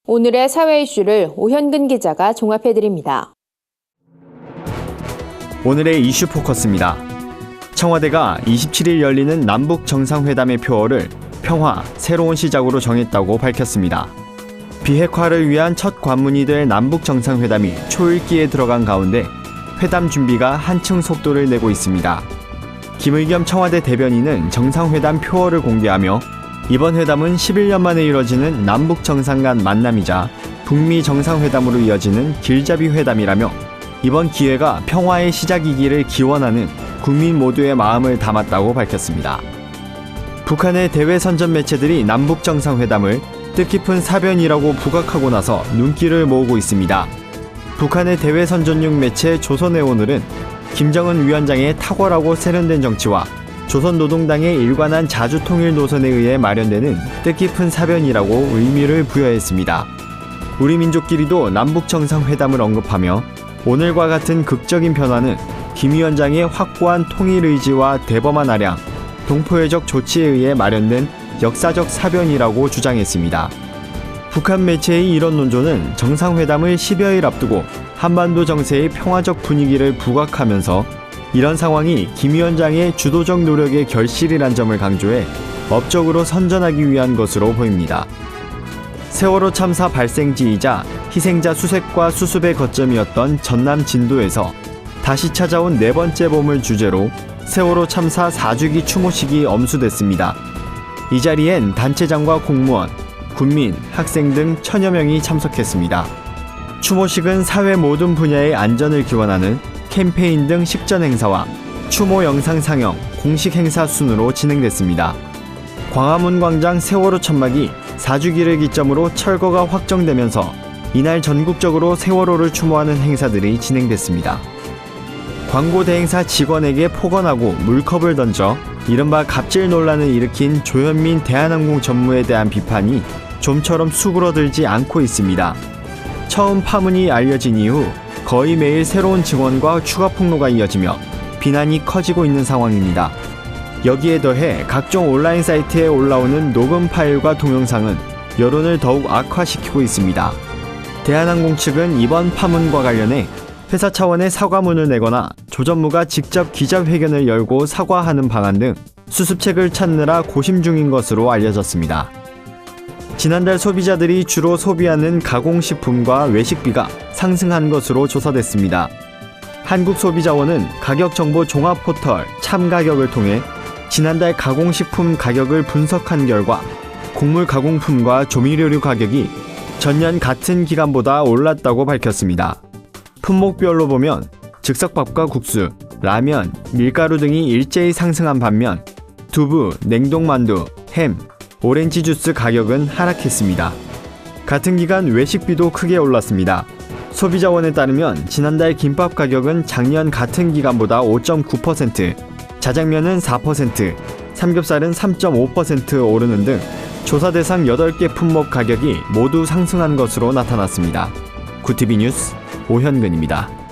오늘의 사회 이슈를 오현근 기자가 종합해드립니다. 오늘의 이슈 포커스입니다. 청와대가 27일 열리는 남북 정상회담의 표어를 평화, 새로운 시작으로 정했다고 밝혔습니다. 비핵화를 위한 첫 관문이 될 남북 정상회담이 초읽기에 들어간 가운데 회담 준비가 한층 속도를 내고 있습니다. 김의겸 청와대 대변인은 정상회담 표어를 공개하며 이번 회담은 11년 만에 이뤄지는 남북 정상 간 만남이자 북미 정상회담으로 이어지는 길잡이 회담이라며 이번 기회가 평화의 시작이기를 기원하는 국민 모두의 마음을 담았다고 밝혔습니다. 북한의 대외 선전 매체들이 남북 정상회담을 뜻깊은 사변이라고 부각하고 나서 눈길을 모으고 있습니다. 북한의 대외 선전용 매체 조선의 오늘은 김정은 위원장의 탁월하고 세련된 정치와 조선노동당의 일관한 자주통일 노선에 의해 마련되는 뜻깊은 사변이라고 의미를 부여했습니다. 우리 민족끼리도 남북 정상회담을 언급하며 오늘과 같은 극적인 변화는 김 위원장의 확고한 통일 의지와 대범한 아량, 동포애적 조치에 의해 마련된 역사적 사변이라고 주장했습니다. 북한 매체의 이런 논조는 정상회담을 10여일 앞두고 한반도 정세의 평화적 분위기를 부각하면서 이런 상황이 김 위원장의 주도적 노력의 결실이란 점을 강조해 업적으로 선전하기 위한 것으로 보입니다. 세월호 참사 발생지이자 희생자 수색과 수습의 거점이었던 전남 진도에서 다시 찾아온 네 번째 봄을 주제로 세월호 참사 4주기 추모식이 엄수됐습니다. 이 자리엔 단체장과 공무원, 군민, 학생 등 천여 명이 참석했습니다. 추모식은 사회 모든 분야의 안전을 기원하는 캠페인 등 식전 행사와 추모 영상 상영, 공식 행사 순으로 진행됐습니다. 광화문 광장 세월호 천막이 4주기를 기점으로 철거가 확정되면서 이날 전국적으로 세월호를 추모하는 행사들이 진행됐습니다. 광고 대행사 직원에게 폭언하고 물컵을 던져 이른바 갑질 논란을 일으킨 조현민 대한항공 전무에 대한 비판이 좀처럼 수그러들지 않고 있습니다. 처음 파문이 알려진 이후 거의 매일 새로운 증언과 추가 폭로가 이어지며 비난이 커지고 있는 상황입니다. 여기에 더해 각종 온라인 사이트에 올라오는 녹음 파일과 동영상은 여론을 더욱 악화시키고 있습니다. 대한항공 측은 이번 파문과 관련해 회사 차원의 사과문을 내거나 조 전무가 직접 기자회견을 열고 사과하는 방안 등 수습책을 찾느라 고심 중인 것으로 알려졌습니다. 지난달 소비자들이 주로 소비하는 가공식품과 외식비가 상승한 것으로 조사됐습니다. 한국소비자원은 가격정보 종합 포털 참가격을 통해 지난달 가공식품 가격을 분석한 결과 곡물 가공품과 조미료류 가격이 전년 같은 기간보다 올랐다고 밝혔습니다. 품목별로 보면 즉석밥과 국수, 라면, 밀가루 등이 일제히 상승한 반면 두부, 냉동만두, 햄, 오렌지 주스 가격은 하락했습니다. 같은 기간 외식비도 크게 올랐습니다. 소비자원에 따르면 지난달 김밥 가격은 작년 같은 기간보다 5.9%, 자장면은 4%, 삼겹살은 3.5% 오르는 등 조사 대상 8개 품목 가격이 모두 상승한 것으로 나타났습니다. 구티비 뉴스 오현근입니다.